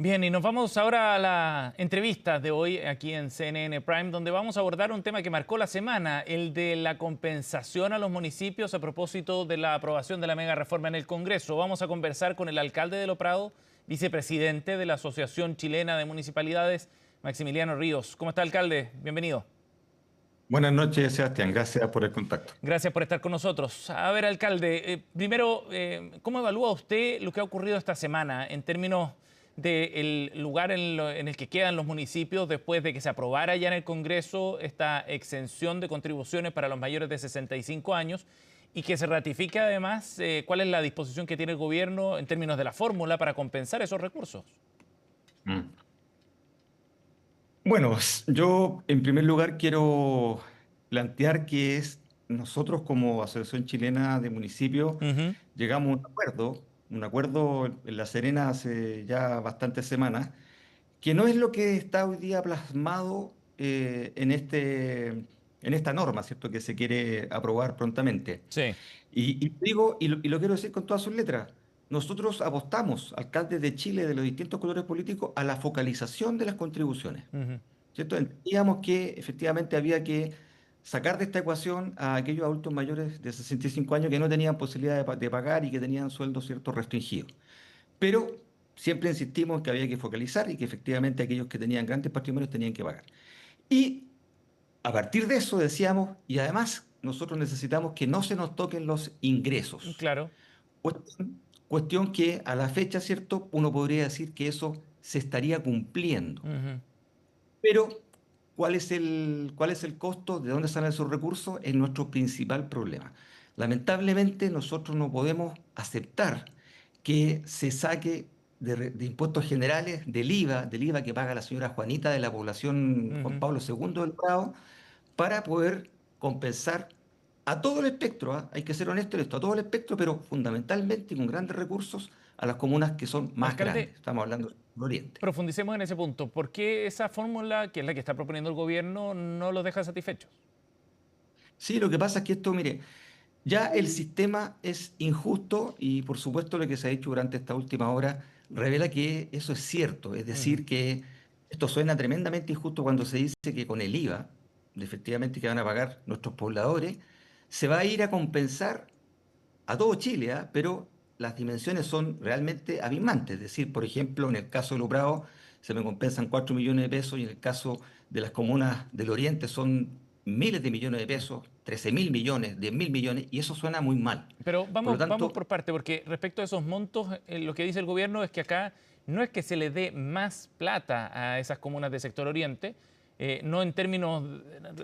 Bien, y nos vamos ahora a la entrevista de hoy aquí en CNN Prime, donde vamos a abordar un tema que marcó la semana, el de la compensación a los municipios a propósito de la aprobación de la mega reforma en el Congreso. Vamos a conversar con el alcalde de Lo Prado, vicepresidente de la Asociación Chilena de Municipalidades, Maximiliano Ríos. ¿Cómo está, alcalde? Bienvenido. Buenas noches, Sebastián. Gracias por el contacto. Gracias por estar con nosotros. A ver, alcalde, primero, ¿cómo evalúa usted lo que ha ocurrido esta semana en términos del lugar en el que quedan los municipios después de que se aprobara ya en el Congreso esta exención de contribuciones para los mayores de 65 años y que se ratifique además cuál es la disposición que tiene el gobierno en términos de la fórmula para compensar esos recursos? Mm. Bueno, yo en primer lugar quiero plantear que nosotros como Asociación Chilena de Municipios Ujú. llegamos a un acuerdo en La Serena hace ya bastantes semanas, que no es lo que está hoy día plasmado en esta norma, ¿cierto? Que se quiere aprobar prontamente. Sí. Y lo quiero decir con todas sus letras. Nosotros apostamos, alcaldes de Chile de los distintos colores políticos, a la focalización de las contribuciones. Ujú. ¿Cierto? Entendíamos que efectivamente había que sacar de esta ecuación a aquellos adultos mayores de 65 años que no tenían posibilidad de pagar y que tenían sueldos ciertos restringidos. Pero siempre insistimos en que había que focalizar y que efectivamente aquellos que tenían grandes patrimonios tenían que pagar. Y a partir de eso decíamos, y además nosotros necesitamos que no se nos toquen los ingresos. Claro. Cuestión que a la fecha, ¿cierto? Uno podría decir que eso se estaría cumpliendo. Ujú. Pero, cuál es el costo? ¿De dónde salen esos recursos? Es nuestro principal problema. Lamentablemente, nosotros no podemos aceptar que se saque de impuestos generales, del IVA que paga la señora Juanita de la población Juan Ujú. Pablo II del Prado, para poder compensar a todo el espectro, ¿ah? Hay que ser honesto en esto, a todo el espectro, pero fundamentalmente y con grandes recursos a las comunas que son más Alcalde, grandes. Estamos hablando del Oriente. profundicemos en ese punto. ¿Por qué esa fórmula, que es la que está proponiendo el gobierno, no los deja satisfechos? Sí, lo que pasa es que esto, mire, ya el sistema es injusto y por supuesto lo que se ha hecho durante esta última hora revela que eso es cierto. Es Ujú. decir, que esto suena tremendamente injusto cuando se dice que con el IVA, efectivamente que van a pagar nuestros pobladores, se va a ir a compensar a todo Chile, ¿ah? Pero las dimensiones son realmente abismantes. Es decir, por ejemplo, en el caso de Lubrao se me compensan 4 millones de pesos y en el caso de las comunas del Oriente son miles de millones de pesos, 13.000 millones, 10.000 millones, y eso suena muy mal. Pero Por lo vamos tanto, por parte, porque respecto a esos montos, lo que dice el gobierno es que acá no es que se le dé más plata a esas comunas del sector oriente, no en términos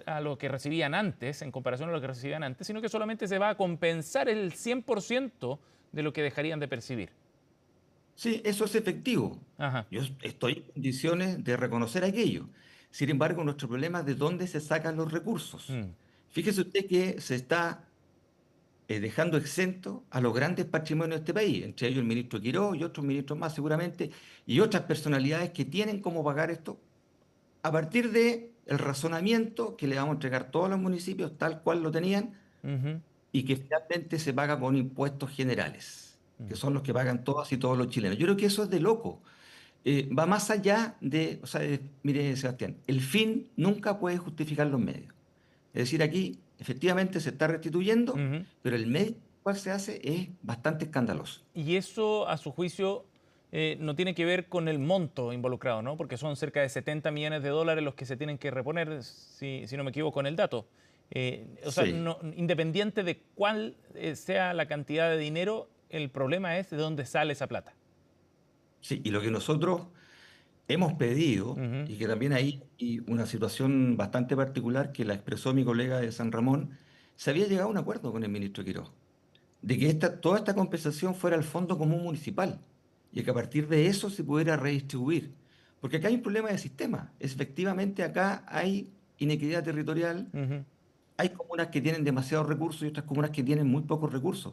a lo que recibían antes, en comparación a lo que recibían antes, sino que solamente se va a compensar el 100% de lo que dejarían de percibir. sí, eso es efectivo. Ajá. Yo estoy en condiciones de reconocer aquello. Sin embargo, nuestro problema es de dónde se sacan los recursos. Mm. Fíjese usted que se está dejando exento a los grandes patrimonios de este país, entre ellos el ministro Quiró y otros ministros más seguramente, y otras personalidades que tienen cómo pagar esto a partir de el razonamiento que le vamos a entregar todos los municipios tal cual lo tenían Ujú. y que finalmente se paga con impuestos generales, que Mm. son los que pagan todas y todos los chilenos. Yo creo que eso es de loco. Va más allá de, o sea, mire, Sebastián, el fin nunca puede justificar los medios. Es decir, aquí efectivamente se está restituyendo, Ujú. pero el medio cual se hace es bastante escandaloso. Y eso, a su juicio, no tiene que ver con el monto involucrado, ¿no? Porque son cerca de 70 millones de dólares los que se tienen que reponer, si no me equivoco en el dato. O sea, Sí, independiente de cuál sea la cantidad de dinero, el problema es de dónde sale esa plata. sí, y lo que nosotros hemos pedido, Ujú. y que también hay una situación bastante particular que la expresó mi colega de San Ramón, se había llegado a un acuerdo con el ministro Quirós, de que toda esta compensación fuera al Fondo Común Municipal y que a partir de eso se pudiera redistribuir. Porque acá hay un problema de sistema. Efectivamente, acá hay inequidad territorial, Ujú. hay comunas que tienen demasiados recursos y otras comunas que tienen muy pocos recursos.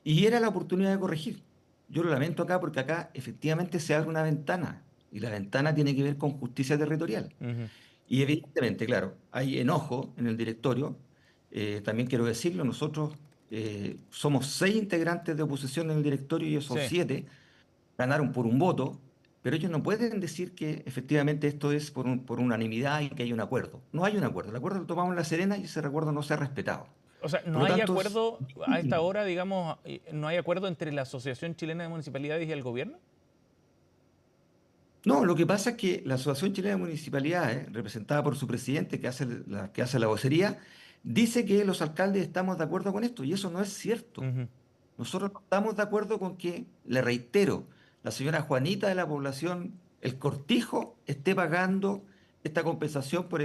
Y era la oportunidad de corregir. Yo lo lamento acá porque acá efectivamente se abre una ventana y la ventana tiene que ver con justicia territorial. Ujú. Y evidentemente, claro, hay enojo en el directorio. También quiero decirlo, nosotros somos 6 integrantes de oposición en el directorio y esos Sí. 7 ganaron por un voto, pero ellos no pueden decir que efectivamente esto es por unanimidad y que hay un acuerdo. No hay un acuerdo. El acuerdo lo tomamos en La Serena y ese acuerdo no se ha respetado. O sea, Por no lo hay tanto, acuerdo a esta hora, digamos, no hay acuerdo entre la Asociación Chilena de Municipalidades y el gobierno. no, lo que pasa es que la Asociación Chilena de Municipalidades, representada por su presidente, que hace la vocería, dice que los alcaldes estamos de acuerdo con esto, y eso no es cierto. Ujú. Nosotros no estamos de acuerdo con que, le reitero, la señora Juanita de la población, el Cortijo, esté pagando esta compensación por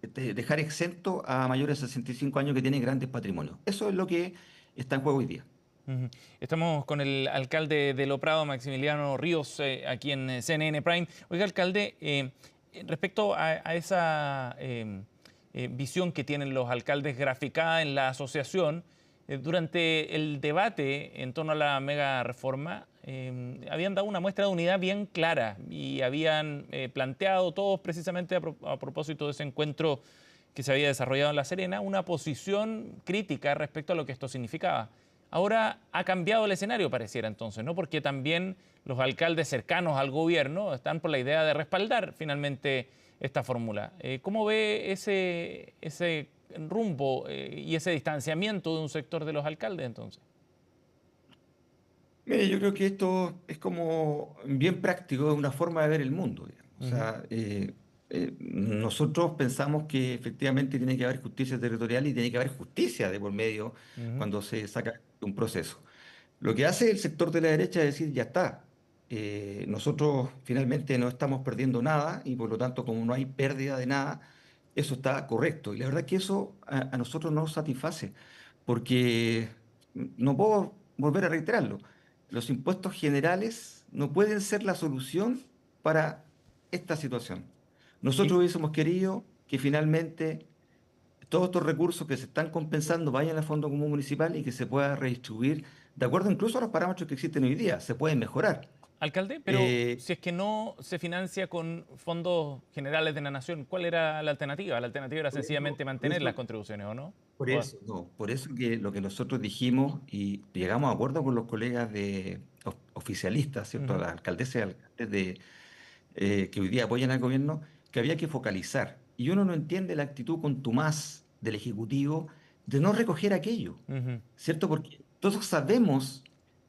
dejar exento a mayores de 65 años que tienen grandes patrimonios. Eso es lo que está en juego hoy día. Ujú. Estamos con el alcalde de Loprado, Maximiliano Ríos, aquí en CNN Prime. Oiga, alcalde, respecto a esa visión que tienen los alcaldes graficada en la asociación, durante el debate en torno a la mega reforma, habían dado una muestra de unidad bien clara y habían planteado todos precisamente a propósito de ese encuentro que se había desarrollado en La Serena, una posición crítica respecto a lo que esto significaba. Ahora ha cambiado el escenario, pareciera entonces, ¿no? Porque también los alcaldes cercanos al gobierno están por la idea de respaldar finalmente esta fórmula. ¿Cómo ve ese rumbo y ese distanciamiento de un sector de los alcaldes entonces? Mire, yo creo que esto es como bien práctico, es una forma de ver el mundo, digamos. O Ujú, sea, nosotros pensamos que efectivamente tiene que haber justicia territorial y tiene que haber justicia de por medio ujú, cuando se saca un proceso. Lo que hace el sector de la derecha es decir, ya está, nosotros finalmente no estamos perdiendo nada y por lo tanto como no hay pérdida de nada, eso está correcto. Y la verdad es que eso a nosotros no nos satisface, porque no puedo volver a reiterarlo, los impuestos generales no pueden ser la solución para esta situación. y- Nosotros hubiésemos querido que finalmente todos estos recursos que se están compensando vayan al Fondo Común Municipal y que se pueda redistribuir de acuerdo incluso a los parámetros que existen hoy día. Se pueden mejorar. Alcalde, pero Eh, si es que no se financia con fondos generales de la nación, ¿cuál era la alternativa? La alternativa era por eso, sencillamente por mantener las eso, contribuciones, ¿o no? por O- eso, no, por eso que lo que nosotros dijimos y llegamos a acuerdo con los colegas oficialistas, ¿cierto? Ujú, Las alcaldesas y alcaldes que hoy día apoyan al gobierno, que había que focalizar. Y uno no entiende la actitud contumaz del Ejecutivo de no recoger aquello, ujú. ¿cierto? Porque todos sabemos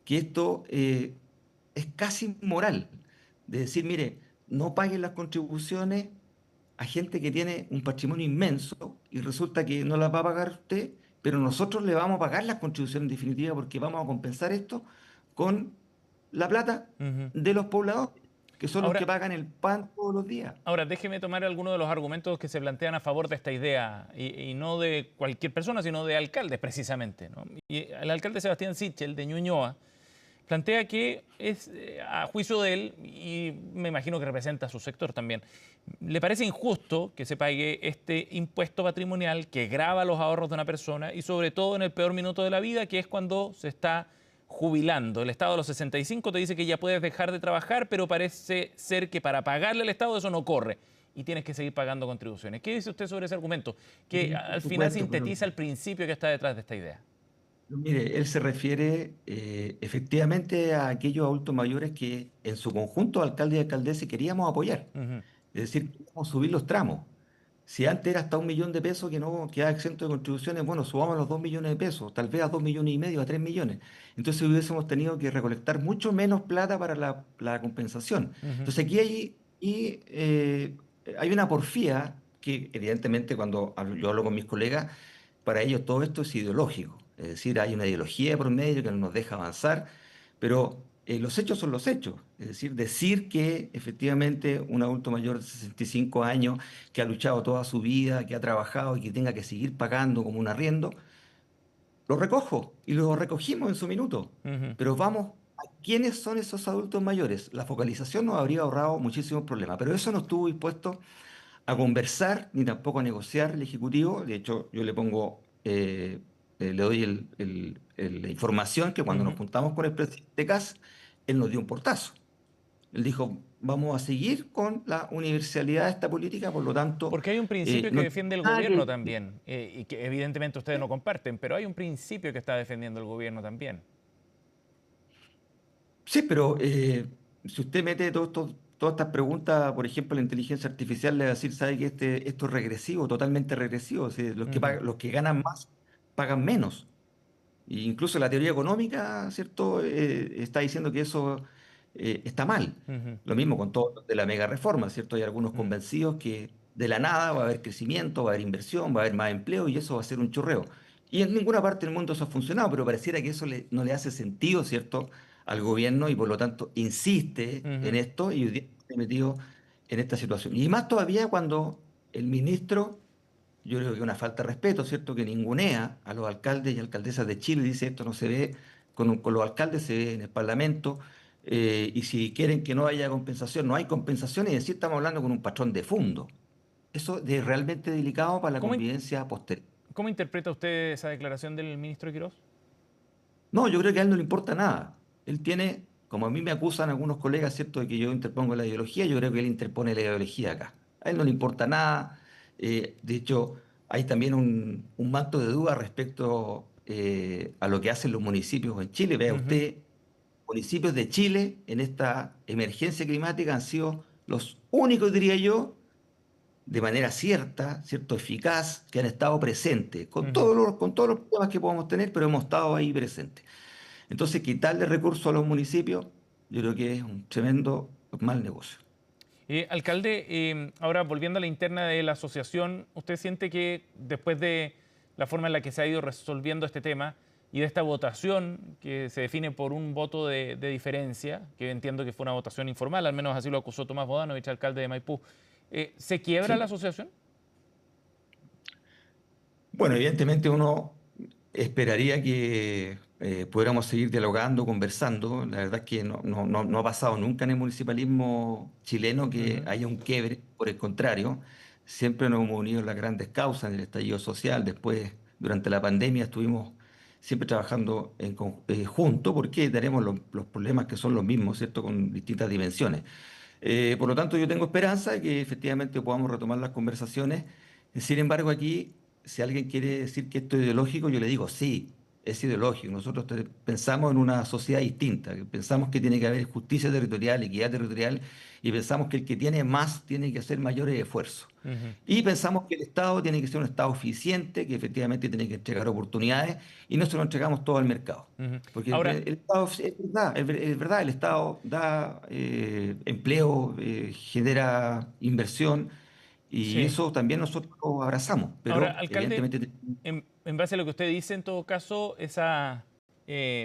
que esto es casi inmoral, de decir, mire, no paguen las contribuciones a gente que tiene un patrimonio inmenso y resulta que no las va a pagar usted, pero nosotros le vamos a pagar las contribuciones en definitiva porque vamos a compensar esto con la plata Ujú. de los pobladores, que son los que Ahora, pagan el pan todos los días. ahora, déjeme tomar algunos de los argumentos que se plantean a favor de esta idea, y no de cualquier persona, sino de alcaldes precisamente, ¿no? Y el alcalde Sebastián Sichel de Ñuñoa plantea que es, a juicio de él, y me imagino que representa a su sector también, le parece injusto que se pague este impuesto patrimonial que grava los ahorros de una persona y sobre todo en el peor minuto de la vida, que es cuando se está jubilando. El Estado a los 65 te dice que ya puedes dejar de trabajar, pero parece ser que para pagarle al Estado eso no corre y tienes que seguir pagando contribuciones. ¿Qué dice usted sobre ese argumento? Que Sí, por al final supuesto, pero sintetiza el principio que está detrás de esta idea. mire, él se refiere efectivamente a aquellos adultos mayores que en su conjunto, alcalde y alcaldesa, queríamos apoyar. Ujú, Es decir, queríamos subir los tramos. Si antes era hasta 1 millón de pesos que no quedaba exento de contribuciones, bueno, subamos a los 2 millones de pesos, tal vez a 2,5 millones, a 3 millones. Entonces hubiésemos tenido que recolectar mucho menos plata para la compensación. ujú, Entonces aquí hay una porfía que evidentemente cuando yo hablo con mis colegas, para ellos todo esto es ideológico. Es decir, hay una ideología por medio que no nos deja avanzar, pero los hechos son los hechos. Es decir que efectivamente un adulto mayor de 65 años que ha luchado toda su vida, que ha trabajado y que tenga que seguir pagando como un arriendo, lo recojo y lo recogimos en su minuto. ujú. Pero vamos, ¿a quiénes son esos adultos mayores? La focalización nos habría ahorrado muchísimos problemas, pero eso no estuvo dispuesto a conversar ni tampoco a negociar el Ejecutivo. De hecho, yo le doy la información que cuando nos Ujú. juntamos con el presidente Kass, él nos dio un portazo. Él dijo, vamos a seguir con la universalidad de esta política, por lo tanto, Porque hay un principio que no defiende tiene el nada que gobierno discutir. también, y que evidentemente ustedes no comparten, pero hay un principio que está defendiendo el gobierno también. Sí, pero si usted mete todas estas preguntas, por ejemplo, la inteligencia artificial le va a decir, ¿sabe que esto es regresivo, totalmente regresivo? O sea, Ujú, los que ganan más pagan menos. E incluso la teoría económica, ¿cierto? Está diciendo que eso está mal. ujú, Lo mismo con todo lo de la mega reforma, ¿cierto? Hay algunos mm, convencidos que de la nada va a haber crecimiento, va a haber inversión, va a haber más empleo y eso va a ser un chorreo. Y en ninguna parte del mundo eso ha funcionado, pero pareciera que eso no le hace sentido, ¿cierto? Al gobierno y por lo tanto insiste en ujú. esto y hoy día está metido en esta situación. Y más todavía cuando el ministro, yo creo que es una falta de respeto, ¿cierto? Que ningunea a los alcaldes y alcaldesas de Chile, dice esto no se ve con los alcaldes, se ve en el Parlamento, y si quieren que no haya compensación, no hay compensación, y decir estamos hablando con un patrón de fondo. Eso es realmente delicado para la ¿Cómo, convivencia posterior. cómo interpreta usted esa declaración del ministro Quirós? No, yo creo que a él no le importa nada. Él tiene, como a mí me acusan algunos colegas, ¿cierto?, de que yo interpongo la ideología, yo creo que él interpone la ideología acá. A él no le importa nada. De hecho, hay también un manto de duda respecto a lo que hacen los municipios en Chile. Vea Ujú, usted, municipios de Chile en esta emergencia climática han sido los únicos, diría yo, de manera cierta, ¿cierto?, eficaz, que han estado presentes, ujú. con todos los problemas que podemos tener, pero hemos estado ahí presentes. Entonces, quitarle recursos a los municipios, yo creo que es un tremendo mal negocio. Alcalde, ahora volviendo a la interna de la asociación, ¿usted siente que después de la forma en la que se ha ido resolviendo este tema y de esta votación que se define por un voto de diferencia, que entiendo que fue una votación informal, al menos así lo acusó Tomás Bodanovich, alcalde de Maipú, ¿se quiebra la ¿Sí? asociación? Bueno, evidentemente uno esperaría que pudiéramos seguir dialogando, conversando. La verdad es que no ha pasado nunca en el municipalismo chileno que Ujú, haya un quiebre, por el contrario, siempre nos hemos unido en las grandes causas, en el estallido social, después, durante la pandemia, estuvimos siempre trabajando juntos porque tenemos los problemas que son los mismos, ¿cierto?, con distintas dimensiones. Por lo tanto, yo tengo esperanza de que efectivamente podamos retomar las conversaciones. Sin embargo, aquí, si alguien quiere decir que esto es ideológico, yo le digo, sí, es ideológico. Nosotros pensamos en una sociedad distinta, que pensamos que tiene que haber justicia territorial, equidad territorial, y pensamos que el que tiene más tiene que hacer mayores esfuerzos. ujú, Y pensamos que el Estado tiene que ser un Estado eficiente, que efectivamente tiene que entregar oportunidades, y no se lo entregamos todo al mercado. ujú. Porque Ahora, el Estado, es verdad, es verdad, el Estado da empleo, genera inversión, y sí. eso también nosotros lo abrazamos, Ahora, pero alcalde, evidentemente en base a lo que usted dice, en todo caso, esa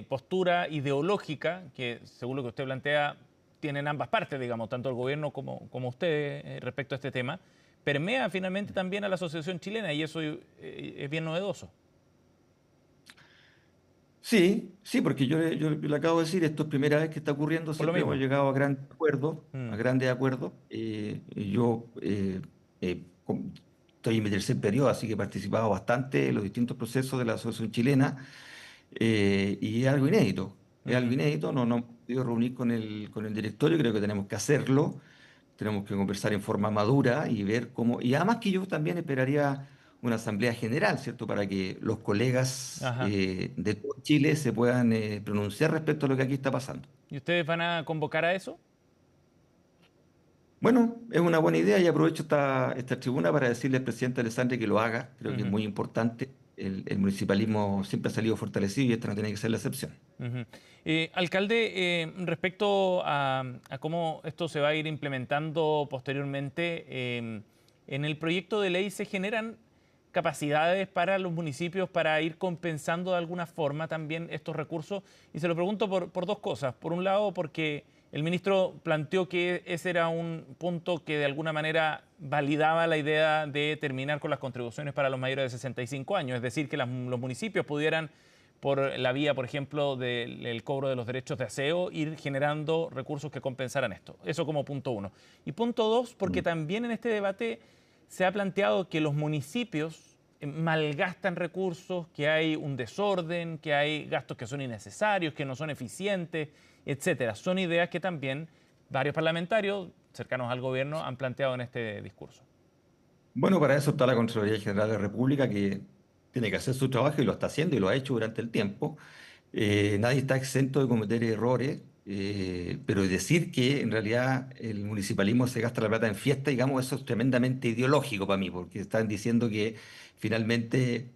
postura ideológica, que según lo que usted plantea, tienen ambas partes, digamos, tanto el gobierno como usted respecto a este tema, permea finalmente también a la Asociación Chilena y eso es bien novedoso. sí, sí, porque yo le acabo de decir, esto es primera vez que está ocurriendo, Por lo siempre hemos mismo. llegado a grandes acuerdos, a Mm, grandes acuerdos. Y yo estoy en mi tercer periodo, así que he participado bastante en los distintos procesos de la Asociación Chilena, y es algo ujú. inédito, no hemos podido reunir con el directorio, creo que tenemos que hacerlo, tenemos que conversar en forma madura y ver cómo, y además que yo también esperaría una asamblea general, ¿cierto? Para que los colegas Ajá. de todo Chile se puedan pronunciar respecto a lo que aquí está pasando. ¿Y ustedes van a convocar a eso? Bueno, es una buena idea y aprovecho esta tribuna para decirle al presidente Alessandri que lo haga, creo que es Ujú. muy importante. El municipalismo siempre ha salido fortalecido y esta no tiene que ser la excepción. Ujú. Alcalde, respecto a cómo esto se va a ir implementando posteriormente, en el proyecto de ley se generan capacidades para los municipios para ir compensando de alguna forma también estos recursos. Y se lo pregunto por dos cosas. Por un lado, porque el ministro planteó que ese era un punto que de alguna manera validaba la idea de terminar con las contribuciones para los mayores de 65 años, es decir, que los municipios pudieran por la vía, por ejemplo, del cobro de los derechos de aseo, ir generando recursos que compensaran esto. Eso como punto uno. Y punto dos, porque Mm. también en este debate se ha planteado que los municipios malgastan recursos, que hay un desorden, que hay gastos que son innecesarios, que no son eficientes, etcétera. Son ideas que también varios parlamentarios cercanos al gobierno han planteado en este discurso. Bueno, para eso está la Contraloría General de la República, que tiene que hacer su trabajo y lo está haciendo y lo ha hecho durante el tiempo. Nadie está exento de cometer errores. Pero decir que en realidad el municipalismo se gasta la plata en fiesta, digamos, eso es tremendamente ideológico para mí, porque están diciendo que finalmente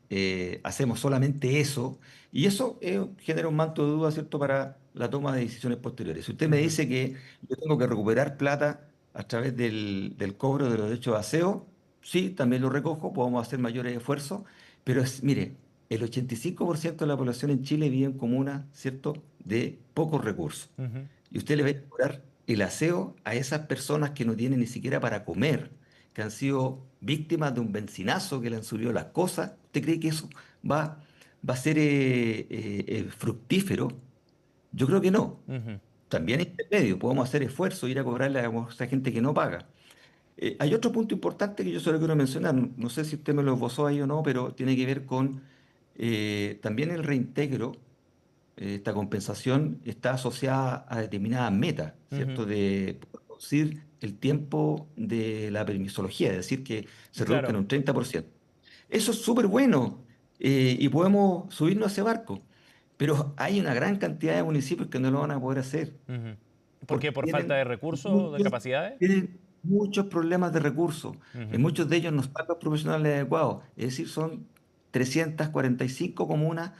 hacemos solamente eso, y eso genera un manto de duda, ¿cierto?, para la toma de decisiones posteriores. Si usted me Ujú. dice que yo tengo que recuperar plata a través del cobro de los derechos de aseo, sí, también lo recojo, podemos hacer mayores esfuerzos, pero mire, el 85% de la población en Chile vive en comunas, ¿cierto?, de pocos recursos. Ujú. Y usted le va a cobrar el aseo a esas personas que no tienen ni siquiera para comer, que han sido víctimas de un benzinazo que le han subido las cosas. ¿Usted cree que eso va, va a ser fructífero? Yo creo que no. Ujú. También en medio podemos hacer esfuerzo, ir a cobrarle a esa gente que no paga. Hay otro punto importante que yo solo quiero mencionar, no sé si usted me lo esbozó ahí o no, pero tiene que ver con también el reintegro. Esta compensación está asociada a determinadas metas, Ujú. ¿cierto? De reducir el tiempo de la permisología, es decir, que se reduzca en Claro. un 30%. Eso es súper bueno, y podemos subirnos a ese barco, pero hay una gran cantidad de municipios que no lo van a poder hacer Ujú. ¿Por porque qué? ¿Por falta de recursos, de capacidades? tienen muchos problemas de recursos. En Ujú. muchos de ellos no están los profesionales adecuados. Es decir, son 345 comunas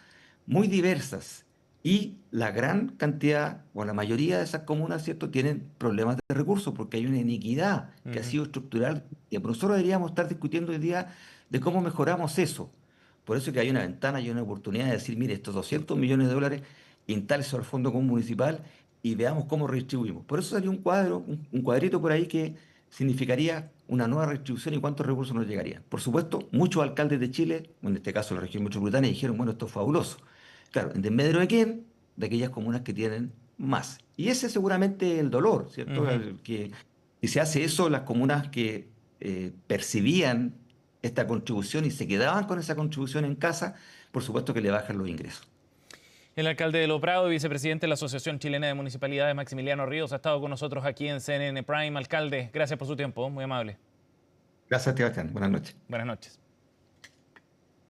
muy diversas. Y la gran cantidad, o la mayoría de esas comunas, ¿cierto?, tienen problemas de recursos porque hay una iniquidad que ha Ujú. sido estructural. Y nosotros deberíamos estar discutiendo hoy día de cómo mejoramos eso. Por eso que hay una ventana y una oportunidad de decir, mire, estos 200 millones de dólares, instálese al Fondo Común Municipal y veamos cómo redistribuimos. Por eso salió un cuadro, un cuadrito por ahí que significaría una nueva redistribución y cuántos recursos nos llegarían. Por supuesto, muchos alcaldes de Chile, en este caso la región metropolitana, dijeron, bueno, esto es fabuloso. Claro, ¿en desmedro de quién? De aquellas comunas que tienen más. Y ese es seguramente el dolor, ¿cierto? Ujú. Que si se hace eso, las comunas que percibían esta contribución y se quedaban con esa contribución en casa, por supuesto que le bajan los ingresos. El alcalde de Lo Prado y vicepresidente de la Asociación Chilena de Municipalidades, Maximiliano Ríos, ha estado con nosotros aquí en CNN Prime. Alcalde, gracias por su tiempo, muy amable. Gracias, Sebastián. Buenas noches. Buenas noches.